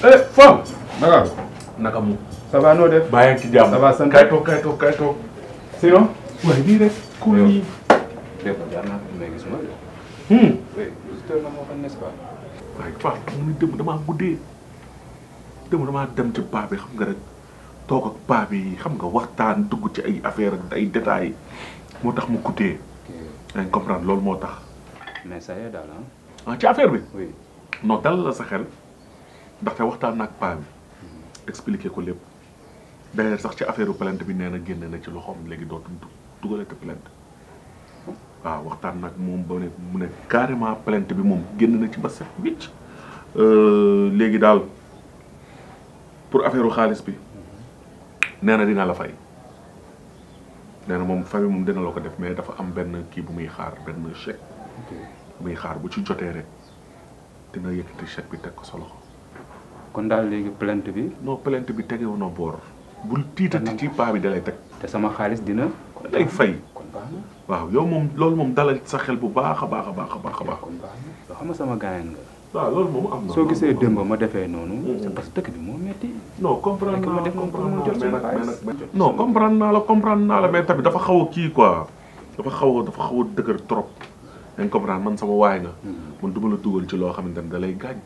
eh femme. naka. naka mu. ça va noo def. bàyyi ci jàmm. ça va sant. kay toog. sinon. waaye nii rek. ku nii. dégg nga jaar naa ko mais gisuma de. oui visiteur na moo xam n'est-ce pas. waaye Fatou mu dem damaa guddee. damaa dem ci paa bi xam nga rek toog ak paa bi xam nga waxtaan dugg ci ay affaire ak ay détails moo tax mu guddee. yaa ngi comprendre loolu moo tax. mais ça y est daal ah ci affaire bi. oui. non dal la sa xel ndaxte waxtaan na ak paa bi expliqué ko lépp d'ailleurs sax ci affaire plainte bi nee na génne na ci loxoom léegi dootul dugalate plainte waaw waxtaan nag moom ba ne mu ne carrément plainte bi moom génn na ci ba set wicc léegi daal pour affaire xaalis bi nee na dina la fay nee na moom famille moom dina la ko def mais dafa am benn kii bu muy xaar benn chèque muy xaar bu ci jotee rek dina yëkkati chèque bi teg ko sa loxo. kon daal léegi plainte bi. non plainte bi tegewu na boor. bul tiitati ci paa bi dalay teg. te sama xaalis dina. lay fay. kon baax na. waaw yow moom loolu moom dalal sa xel bu baax a baax a baax a baax a baax. kon baax na yoo xam nga sama gaañan nga. waaw loolu moom am na. soo gisee démb ma defee noonu. c'est parce que dëkk bi moo metti. non comprendre naa la comprendre non comprendre naa la mais tamit dafa xaw a kii quoi dafa xaw a dëgër trop. dañ comprendre man sama waay nga. man du ma la dugal ci loo xamante ne da lay gaañ.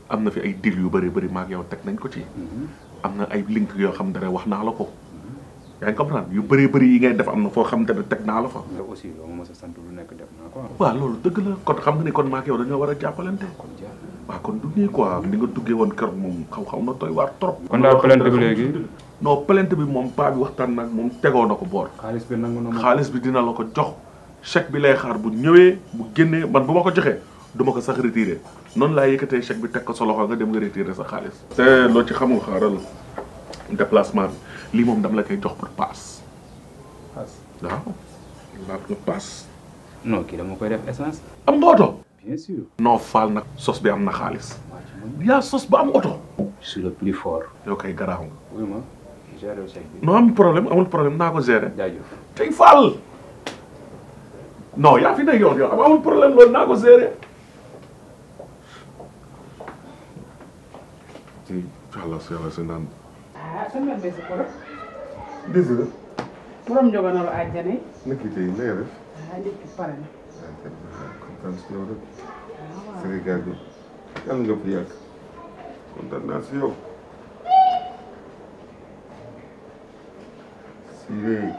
am na fi ay deal yu bëri maag yow teg nañ ko ci. am na ay link yoo xam ne wax naa la ko. yaa ngi comprendre yu bëri yi ngay def am na foo xamante ne teg naa la fa. mais aussi loo ma mos a sant lu nekk def naa ko. waaw loolu dëgg la kon xam nga ni kon maag yow dañoo war a jàppalante. waaw kon du nii quoi ni nga duggee woon kër moom xaw na doy waar trop. kon daal plainte bi léegi. non plainte bi moom paa bi waxtaan nag moom tegoo na ko boor. xaalis bi nangu na xaalis bi dina la ko jox. chèque bi lay xaar bu ñëwee bu génnee man bu ma ko joxee du ma ko sax retiré noonu laa yëkkatee chèque bi teg ko sa loxo nga dem nga retiré sa xaalis. te loo ci xamul xaaral déplacement bi lii moom dama la koy jox pour paas. waaw laa ko paas. non kii dama koy def essence. am nga oto. bien sûr. non faal nag sos bi am na xaalis. yaa sos ba am oto. je suis le plus fort. yow kay garaaw nga. oui ma gérer chèque bi. non amul problème naa ko gérer. jaajëf tey faal. non yaa fi nekk yow amul problème loolu naa ko gérer. yàlla si naan. sama bés ko rek. dégg nga. borom njogonalu àjjana yi. naka tey na nga def. ndekki pare na. kontaan si yow rek. Sénégal bi yàlla nga fi yàgg. kontaan naa si yow. si léegi.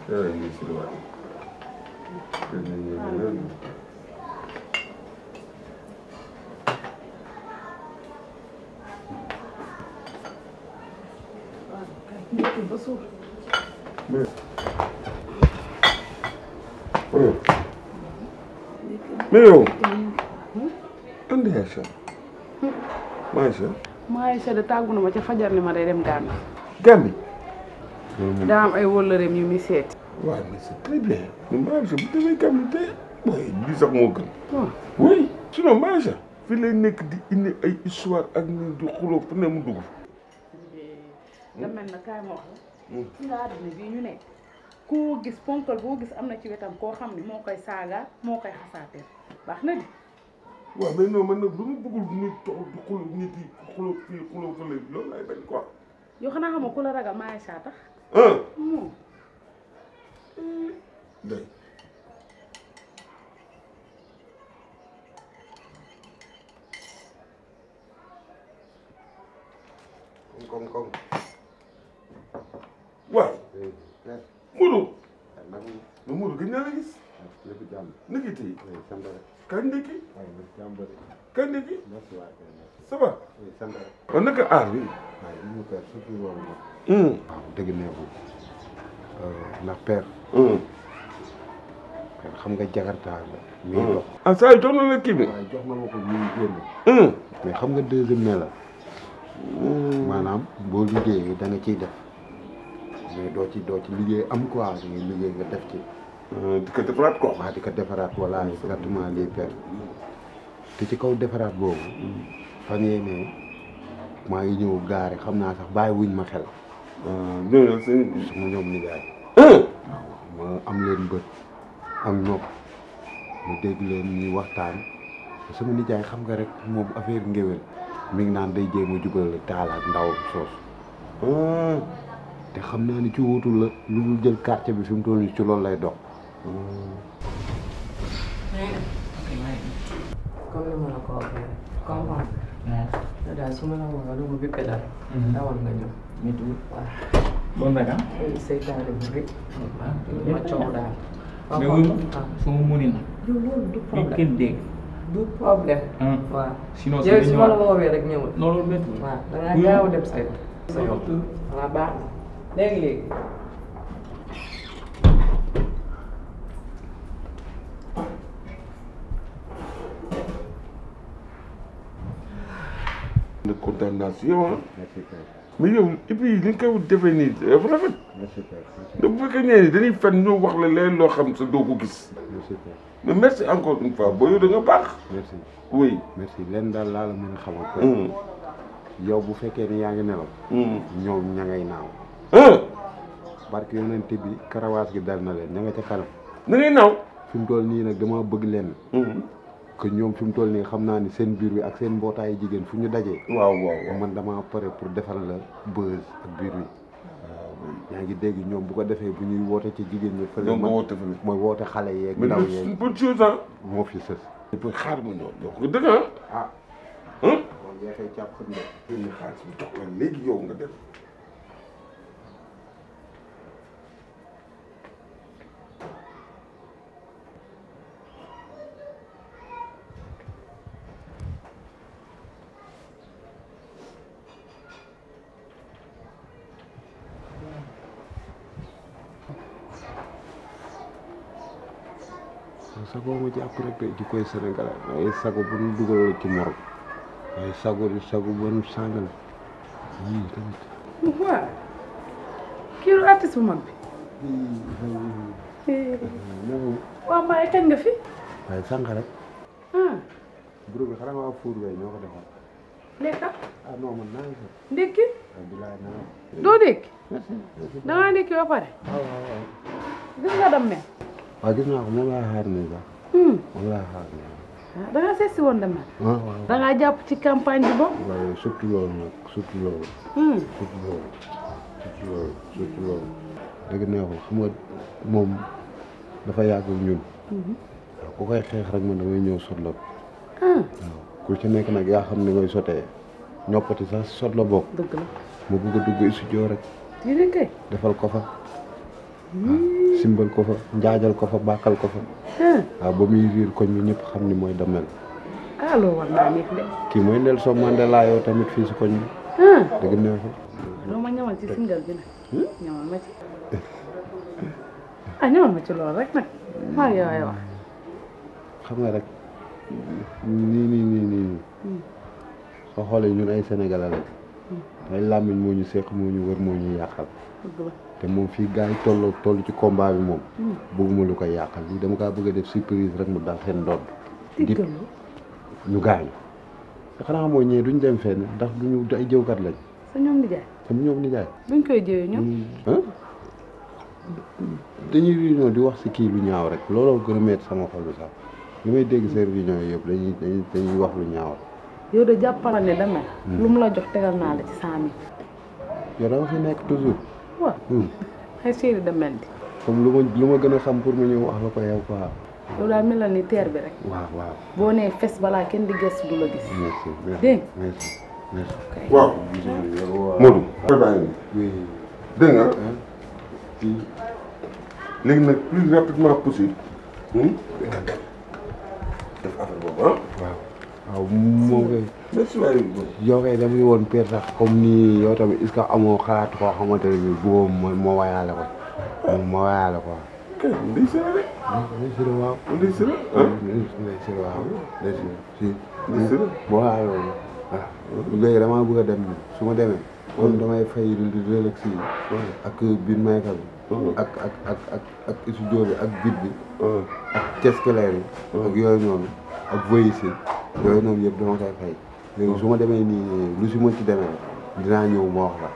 yaa ngi si lu waay. ndekki ba suur. mais. mais yow. andi Aïcha. maa Aïcha de tàggu na ma ca fajar ni ma day dem Gambie. Gambie. daa am ay wóllëreem yu muy seeti. waaw mais c'est très bien. mais Aïcha bu demee Gambie tey. mooy lii sax moo gën. waaw. oui sinon Aïcha. fii lay nekk di indi ay histoire ak ni du xuloo fu ne mu dugg. da mel na kaay ma wax la. ci nga àddina bii ñu nekk. koo gis ponkal boo gis am na ci wetam koo xam ne moo koy saaga moo koy xasaateel baax na di. waaw mais non man nag lu ma bëggul nit toog di xuloo nit yi xuloo fii xuloo fële loolu laay bañ quoi. yoo xanaa xam nga ku la ragal maa Aïcha tax. moom. day. koŋ. waaw. Modou. mais Modou gëj naa la gis. ndekki tey. kañ ndekki. kañ ndekki. ça va. waaw naka aar bi. waaw dëgg neexul ndax père. xam nga jakarta la. muy dox. ah saa yu jox na la kii bi. waaye jox na ma ko muy génn. mais xam nga deuxième mai la. maanaam boo liggéeyee da nga ciy def mais doo ci liggéey am quoi da ngay liggéey nga def ci. di ko defaraat quoi. waaw di ko defaraat voilà exactement les pères te ci kaw defaraat boobu fan yee ne maa ngi ñëw gaare xam naa sax bàyyi wuñ ma xel. ñooñu seen. sama ñoom nijaay. waaw ma am leen bët ak nopp mu dégg leen ñuy waxtaan sama nijaay xam nga rek moom affaire ngéwél mi ngi naan day jéem a jubal taala ak ndaw soos te xam naa ni ci wutul la lu dul jël quartier bi fi mu toll nii ci loolu lay dox. comme ni ma la ko waxee comprendre nga daal su ma la waxee lu mu bippe daal dawal nga ñëw météo waaw bon nag seytaane bu rëy ma coow daal mais wuyu ma mu ni nag yow loolu du problème kenn dégg du problème waaw sinon yow su ma la woowee rek ñëwal non loolu métti waaw da ngaa gaaw a dem sa yoon waaw baax na léegi de condamnation mais yow et puis li nga ko defee nii dafa rafet. da bu fekkee nee dañuy fen ñu wax la leen loo xam sa doo ko gis. mais merci encore une fois boo yow da nga baax. merci oui merci leen daal laa la mën a xamal. yow bu fekkee ne yaa ngi nelaw. ñoom ña ngay naaw. barke yonente bi karawaas gi dal na leen ña nga ca kanam. na ngay naaw. fi mu toll nii nag dama bëgg leen. que ñoom fi mu toll nii xam naa ni seen biir bi ak seen mbootaayu jigéen fu ñu dajee. waaw man dama pare pour defal la buzz ak biir bi. yaa ngi dégg ñoom bu ko defee bu ñuy woote ci jigéen ñi. fële donc woote fële mooy woote xale yeeg. ndaw yeeg mais bonne chose ah. moo fi sës. pour xaar ma ñëw donc dëgg ah. moom yeexee càpp xam nga. ñu xaar si jox la léegi yow nga def. sago ma jàpp rek de di koy Sénégalais waaye sago bu ñu dugal ci morom waaye sago bu ñu sàngal yii tamit. waaw kii lu artiste bu mag bi. waaw Mbaye kañ nga fi. waaye sànq rek. bureau bi xanaa waa Four Weye ñoo ko defal. lekka. non man naa ngi fi. ndékki. bilaay naa. doo ndékki. dangaa ndékki ba pare. waaw. gis nga dem mel. waaw gis naa ko moom laa xaar nii sax. moom laa xaar nii. da ngaa seet si woon dem mel. waaw. da ngaa jàpp ci campagne bi boobu. waaye surtout loolu nag surtout loolu. surtout loolu. dëgg neexul xam nga moom dafa yàgg ñun. waaw ku koy xeex rek man damay ñëw sot la ko. waaw ku ci nekk nag yaa xam ne ngay sotee ñoppati sax sot la bokk. dëgg la. ma bëgg a dugg studio rek. yéen kay. defal ko fa. simbal ko fa njaajal ko fa bàkkal ko fa. waaw ba muy riir koñ bi ñëpp xam ni mooy Damel. loolu war naa neex de. kii mooy Nelson Mandela yow tamit fii si koñ bi. dëgg neexul. loo ma ñamal ci singal bi nag. ñamal ma ci. ñamal ma ci loolu rek nag. maa ngi yow ay wax. xam nga rek nii soo xoolee ñun ay Sénégalais lañ. ay làmmiñ moo ñu seq moo ñu wër moo ñu yàqal. te moom fii gars yi toll ci combat bi moom. bëgguma lu koy yàqal lii dama kaa bëgg a def surprise rek mu dal seen ndodd. di ñu gaañu. te xanaa mooy ñee duñ dem fenn ndax duñu ay jëwkat lañ. sa ñoom nijaay. sama ñoom nijaay. buñ koy jëwee ñoom. dañuy réunion di wax si kii lu ñaaw rek looloo gën a métti sama xol bi sax li may dégg seen réunion yi yëpp dañuy wax lu ñaaw. yow de jàppal ne Damel. lu mu la jox tegal naa la ci 100 000. yow da nga fi nekk toujours. waaw. ay séeri Damel di. comme lu ma gën a xam pour ma ñëw wax la ko yow quoi. yow daal mel na ni teer bi rek. waaw. boo nee fes balaa kenn di gëstu du la gis. merci dégg merci. waaw. Modou. dégg nga. léegi nag plus rapidement possible. def affaire boobu waaw moo koy. merci waay. yow kay dama woon père sax comme nii yow tamit est-ce que amoo xalaat koo xamante ne bii boo moo wayaale ko. moo wayaale ko. kay Ndeye Sira rek. Ndeye Sira waaw. Ndeye Sira. Ndeye Sira waaw. Ndeye Sira si. Ndeye Sira. boo waayee loolu. waaw léegi damaa bëgg a dem su ma demee. kon damay fay relax yi. ak biir mayka bi. ak studio bi ak bit bi. ak keskeler yi. ak yooyu noonu. ak voice yi. yooyu noonu yëpp dama koy fay. léegi su ma demee nii lu si mën ci demee dinaa ñëw ma wax la.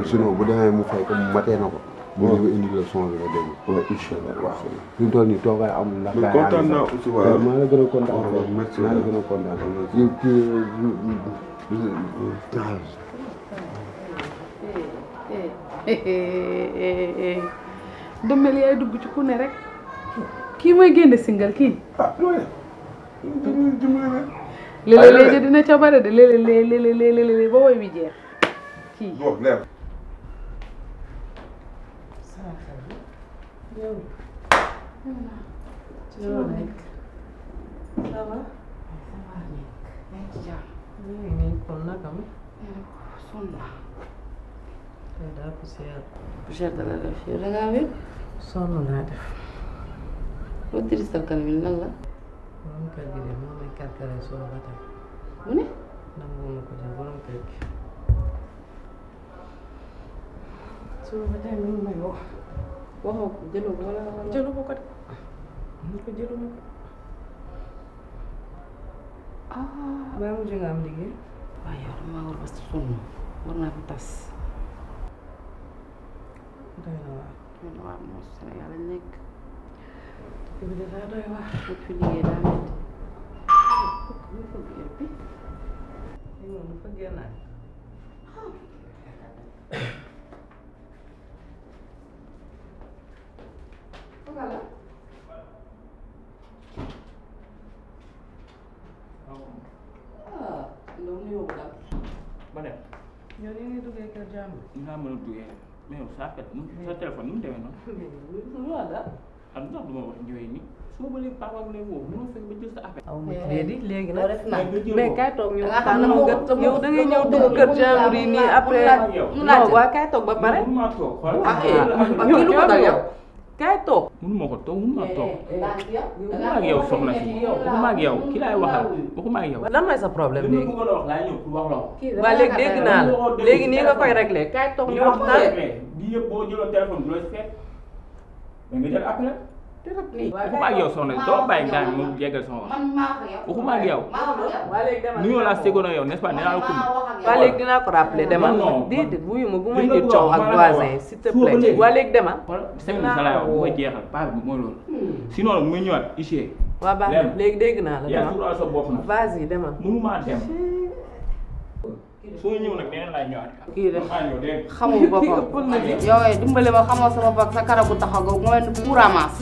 sinon bu demee mu fay ko mu matee na ko. bu ñu indi la son bi nga dégg. waaw incha allah waaw. fi mu toll nii toogaay am ndax. mais kontaan naa aussi waaw maa la gën a kontaan. merci maa la gën a kontaan. Damel yaay dugg ci ku ne rek kii mooy génne single kii. ah loolu léeg-léeg dina ca bare de léeg-léeg ba woy wi jeex kii. leer. poussière dana def yow da ngaa wér. sonn naa def. loo tirisal kanam yi lan la. borom kër gi de moo may karkare soo ba tey. mu ne. nangu ma ko jël borom kër gi. soo ba tey mënu may wax. waxoo ko jëloo ko wala wala. jëlu ko de. mu ko jëlu ma ko. baa mujj nga am liggéey. waaye yow damaa war ba sonn war naa fi tas. doy na waar. doy na waar moom Sénégal lañ nekk. dëkk bi dafa doy waar. fekk fi liggéey daa métti. ñu ko biir bi. lii moom dafa génnaat. loolu nuyoo bu daal. ba dem. yow ni ngay duggee kër jàmbur. ñu ngaa mën a duggee mais yow saa fet sa téléphone nu mu demee noonu. lu la daal. xam nga du ma wax njooy ni su ma bëlee papa bu lay woo mënoo fekk ba jël sa affaire. aw ma ci léegi léegi nag. def naa mais kaay toog ñu nga xam waxtaan ne moo moo gën. ko- yow da ngay ñëw moo dugg ko- kër jàmbur yi nii après. mu laaj non waa kaay toog ba pare. mënu maa toog xool. ah kii lu ko dal yow. kaay toog. mënu ma ko toog mënu maa toog. yow. waxuma ak yow soxna si waxuma ak yow ki laay waxal waxuma ak yow. lan mooy sa problème li ma léegi. bëggoon a wax laay ñëw pour wax la ko. waa léegi dégg naa la léegi nii nga koy réglé kaay toog ñu waxtaan. di yëpp boo jëloon téléphone du la fekk mais nga jël appel. waxuma ak yow soxna si doo bàyyi gaañ mu jéggal sama wax. waxuma ak yow. waa léegi demal nuyoo laa segoon ak yow n'est-ce pas nee naa la kumba. waa léegi dinaa ko rappelé demal. Non, non. déedéet wuyu ma bu may indi coow ak voisin s'il te plaît. waa léegi demal. xool semaine sa laay wax bu may jeexal paa bi mooy loolu. sinon nag muy ñëwaat ici. waa baax na léegi dégg naa la yaa demal. tural sa bopp nag. vas-y demal. mënumaa dem. soo ñëw nag neneen laay ñëwaat. kii de maa ñëw dégg nga. xamul boppam yow dimbali ma xamoo sama bopp sa karabu taxaw nga mel ni ku ramas.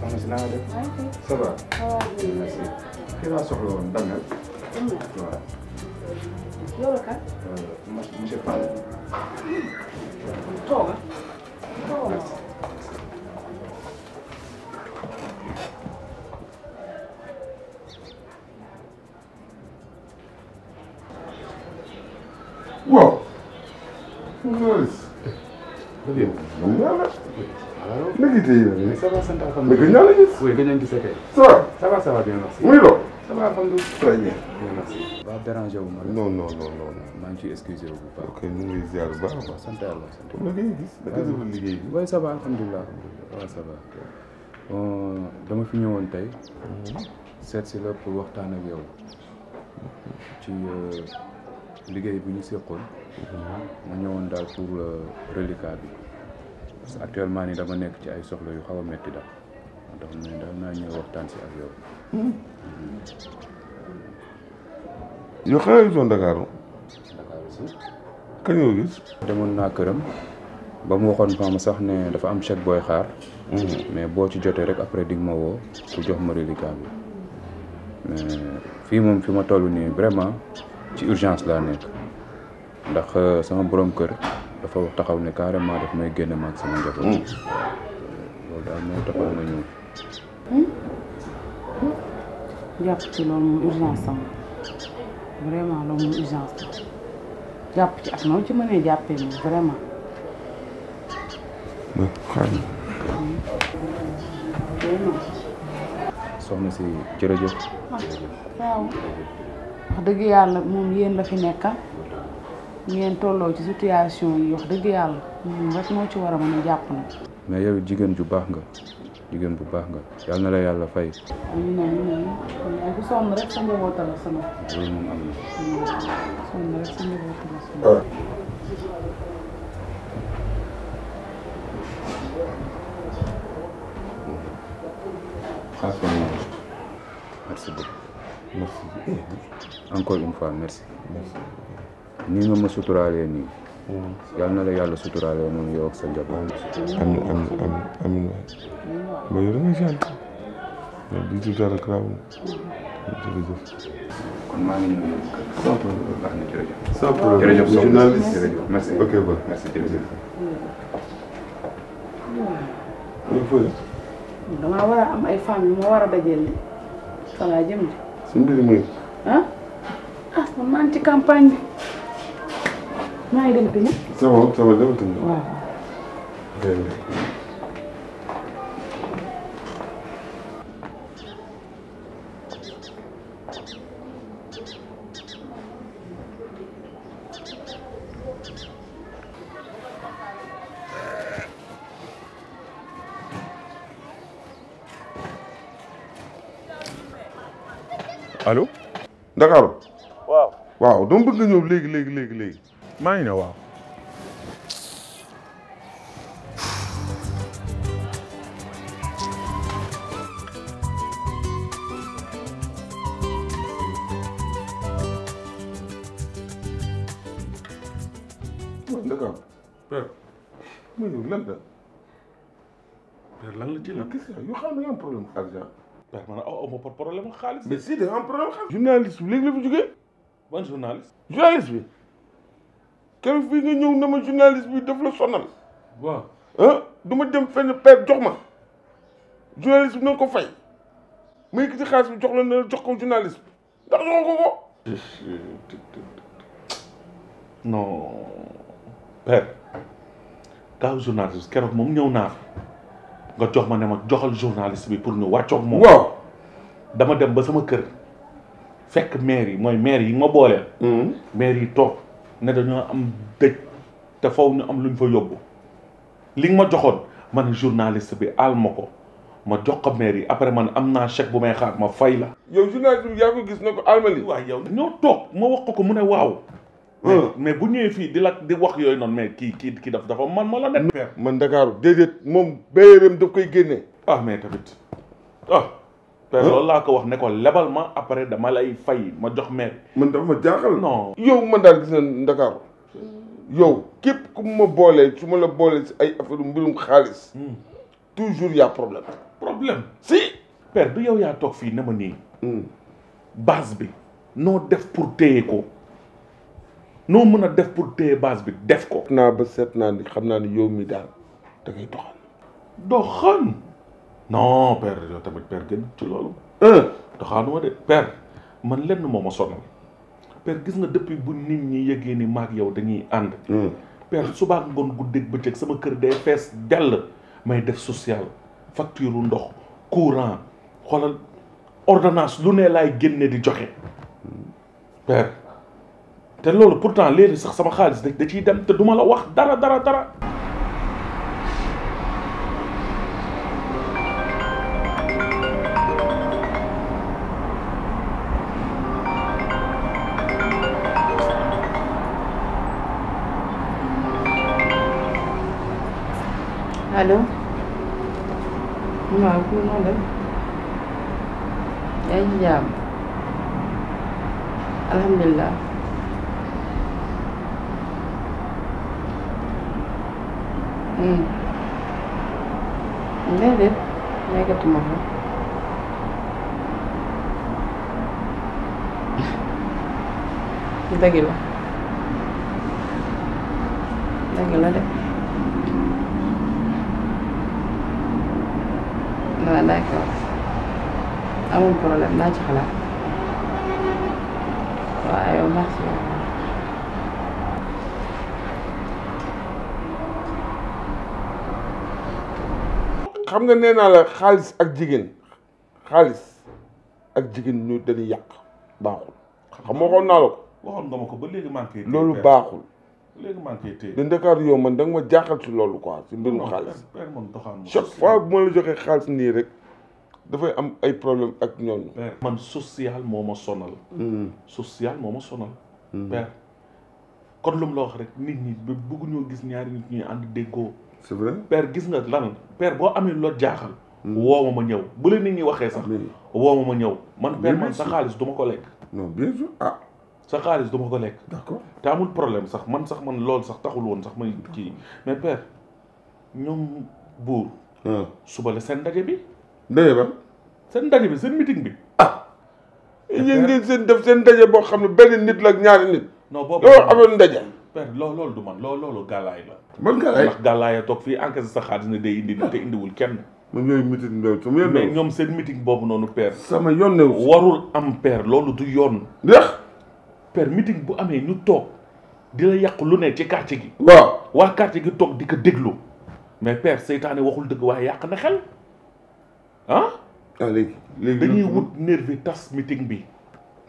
soxna si naa def. ça va. merci. kii laa soxla woon Damel. waaw. yow la kan. monsieur Fall. tooga. merci. waaw. Nagitey. ça va sant Mais alhamdulilah. que ñoo la gis. oui gëj nañ gisee kay. Ça va. ça va bien merci. Muy lo. ça va alhamdulilah. Très bien. bien merci. ba dérangé wu ma. Non. maa ngi ciy excusé wu bu baax. Ok, ñu ngi ziar bu baax a baax. sant yàlla sant Comme la ngay gis, naka sa liggéey bi. oui ça va alhamdulilah waaw ça va dama fi ñëwoon tey seet si la pour waxtaan ak yow ci liggéey bi ñu seqoon ma ñëwoon daal pour reliquat bi parce que actuellement nii dama nekk ci ay soxla yu xaw a métti daal moo tax ne daal naa ñëw waxtaan si ak yow. Yow xanaa gisoon Dakar Dakar aussi. kañ nga gis. demoon naa këram ba mu waxoon ma sax ne dafa am chèque booy xaar. mais boo ci jotee rek après di nga ma woo pour jox ma reliquat bi mais fii moom fi ma toll nii vraiment ci urgence laa nekk ndax sama borom kër dafa taxaw ne carrément daf may génne ma ak sama njaboot. loolu daal moo taxaw ma ñëw. jàpp ci loolu moom urgence am vraiment loolu moom urgence la jàpp ci ak noonu ci mënee jàppee moom vraiment. Mais xaaral. soxna si jërëjëf. waaw wax dëgg yàlla moom yéen la fi nekkal ngeen tolloo ci situation yi wax dëgg yàlla moom rek moo ci war a mën a jàpp nag. mais yow jigéen ju baax nga jigéen bu baax nga yal na la yàlla fay. amiin amiin kon yaa ngi sonn rek sa njaboot la sama. loolu moom am na. sonn rek sa njaboot la sama. merci beaucoup. merci encore une fois merci. nii nga ma suturaalee nii. yal na la yàlla suturaalee noonu yow ak sa njaboot. amiin ba yow da nga sant di ci dara kraw jërëjëf. kon maa ngi ñëw kër. sans problème baax na jërëjëf. sans problème jërëjëf journaliste jërëjëf merci. ok ba merci jërëjëf. damaa war a am ay femmes yu ma war a dajeel li fa laa jëm di. su mbiri muy ah man maa ngi ci campagne bi maa ngi dem te ñëpp. ça va demal te ñëw. waaw. allo. Dakar. waaw dama bëgg nga ñëw léegi. maa ngi ñëw waaw. Dakar. père. ma ñëw lan la. père lan la ci lan. qu'est-ce que yoo xam ne nga am problème argent. père man aw ma problème ak xaalis. mais si da nga am problème xaalis. journaliste bi léegi la fi jógee. ban journaliste. journaliste bi. keroog fii nga ñëw na ma journaliste bi daf la sonal. waaw. ah du ma dem fenn père jox ma. journaliste bi na ko fay. ma yëkkati xaalis bi jox la ne jox ko journaliste bi ndax jox ko. non père gaaw journaliste keroog moom ñëw naa nga jox ma ne ma joxal journaliste bi pour ñu wàccoog moom. waaw. dama dem ba sama kër fekk maire yi mooy maire yi ma booleel. maire yi toog ne dañoo am dëj te faw ñu am luñ fa yóbbu li nga ma joxoon man journaliste bi aal ma ko ma jox ko maire yi après man am naa chèque bu may xaar ma fay la. yow journaliste bi yaa ko gis ne ko almali. waaw yow ñoo toog ma wax ko mu ne waaw. mais bu ñëwee fii di wax yooyu noonu mais kii dafa man ma la nekk. man Dakar déedéet moom béyam daf koy génne. ah mais tamit père loolu laa ko wax ne ko lebal ma après dama lay fay ma jox maire. man dafa ma jaaxal. non yow man daal gis na Dakar yow képp ku ma boolee su ma la boolee si ay affaire mbirum xaalis. toujours y a problème. problème si. père du yow yaa toog fii ne ma nii. base bi noo def pour téye ko noo mën a def pour téye base bi def ko. naa ba seet naa ni xam naa ni yow mi daal da ngay doxal. doxal non père yow tamit père gën ci loolu. doxaanuma de père man lenn moo ma sonal père gis nga depuis bu nit ñi yëgee ni maag yow dañuy ànd. père subaak ngoon guddeeg bëccëg sama kër day fees dell may def social facture ndox courant xoolal ordonnance lu ne laay génne di joxe père te loolu pourtant léegi sax sama xaalis da ciy dem te duma la wax dara. allo waaw kii noo def yaa ngi ci jàmm alhamdulilah déedéet nekkatuma fa dëgg la de waaw d'accord amul problème naa ci xalaat waaw yow merci. xam nga nee naa la xaalis ak jigéen ñu dañuy yàq baaxul xam nga waxoon naa la ko. waxoon nga ma ko ba léegi manqué. loolu baaxul léegi maa ngi koy téye. de Ndakaaru yow man da nga ma jaaxal ci loolu quoi ci mbirum xaalis. père man doxaan chaque fois bu ma la joxee xaalis nii rek dafay am ay problème ak ñooñu. man social moo ma sonal. social moo ma sonal. père kon lu mu la wax rek nit ñi bëgguñoo gis ñaari nit ñuy ànd déggoo. c'est vrai père gis nga lan père boo amee loo jaaxal. woo ma ñëw bu la nit ñi waxee sax. woo ma ñëw man père man sa xaalis du ma ko lekk. non bien sûr ah. sa xaalis du ma ko lekk. d'accord te amul problème sax man loolu sax taxul woon sax may kii mais père ñoom buur. suba la seen ndaje bi. ndaje ba. seen ndaje bi seen meeting bi. ah. yéen ngeen seen def seen ndaje boo xam ne benn nit la ak ñaari nit. non boobu loolu amoon ndaje. père loolu du man loolu gàllaay la. ban gàllaay ndax gàllaay a toog fii encaissé sa xaalis ne day indi te indiwul kenn. man yooyu meeting loolu sama yoon. mais ñoom seen meeting boobu noonu père. sama yoon ne warul am père loolu du yoon. ndax. père meeting bu amee ñu toog di la yàq lu ne ci quartier gi. waaw waa quartier gi toog di ko déglu mais père seytaane waxul dëgg waaye yàq na xel ah. léegi dañuy wut nervi tas meeting bi.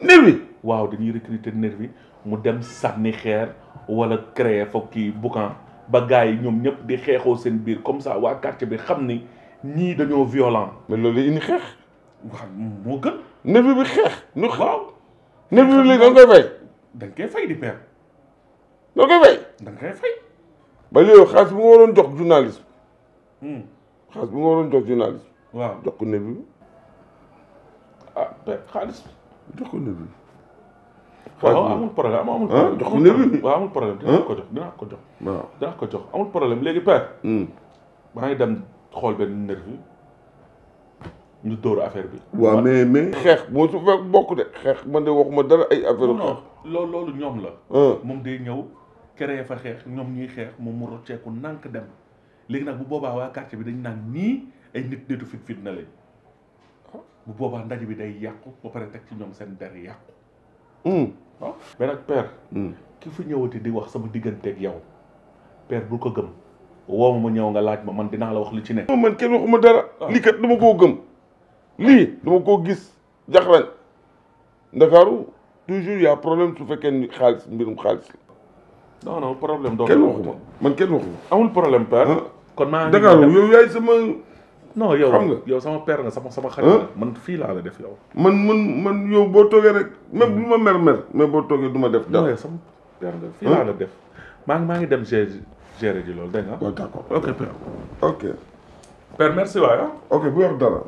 nervi waaw dañuy recruter nervi mu dem sànni xeer wala créer foog kii boucan ba gars yi ñoom ñëpp di xeexoo seen biir comme ça waa quartier bi xam ni ñii dañoo violent. mais loolu indi xeex. waaw moo gën. nervi bi xeex. nu waaw. nervi bi léegi da nga koy fay. da nga koy fay di père. da nga koy fay. da nga koy fay. ba léegi xaalis bi nga waroon jox journaliste. xaalis bi nga waroon jox journaliste. waaw jox ko nervi bi. ah père xaalis. jox ko nervi bi. waaw amul problème amul problème. jox ko nervi bi. waaw amul problème dinaa ko jox dinaa ko jox. waaw dinaa ko jox amul problème léegi père. maa ngi dem xool benn nervi ñu dóor affaire bi. waaw mais xeex moo su fekk bokk de xeex man de waxuma dara ay affaire xeex. loolu ñoom la. moom day ñëw créer fa xeex ñoom ñuy xeex moom mu rocceeku nànk dem léegi nag bu boobaa waa quartier bi dañ naan nii ay nitu fit na lañ bu boobaa ndaje bi day yàqu ba pare teg ci ñoom seen der yàqu. waaw mais nag père. ki fi ñëwati di wax sama digganteeg yow père bul ko gëm woo ma ñëw nga laaj ma man dinaa la wax li ci nekk. man kenn waxuma dara. lii kat dama koo gëm. lii dama koo gis jaxrañ Ndakaaru toujours y a problème su fekkee ni xaalis mbirum xaalis la. non problème doo kenn waxuma man kenn waxuma. amul problème père. kon maa ngi Ndakaaru yow yaay sama. non yow xam nga yow sama père nga sama xarit la man fii laa la def yow. man yow boo toogee rek même bu ma mer mais boo toogee du ma def dara. non sama père nga fii laa la def. maa ngi dem gérer ji loolu dégg nga. waaw d'accord ok père. ok. père merci waay ok bu wax dara.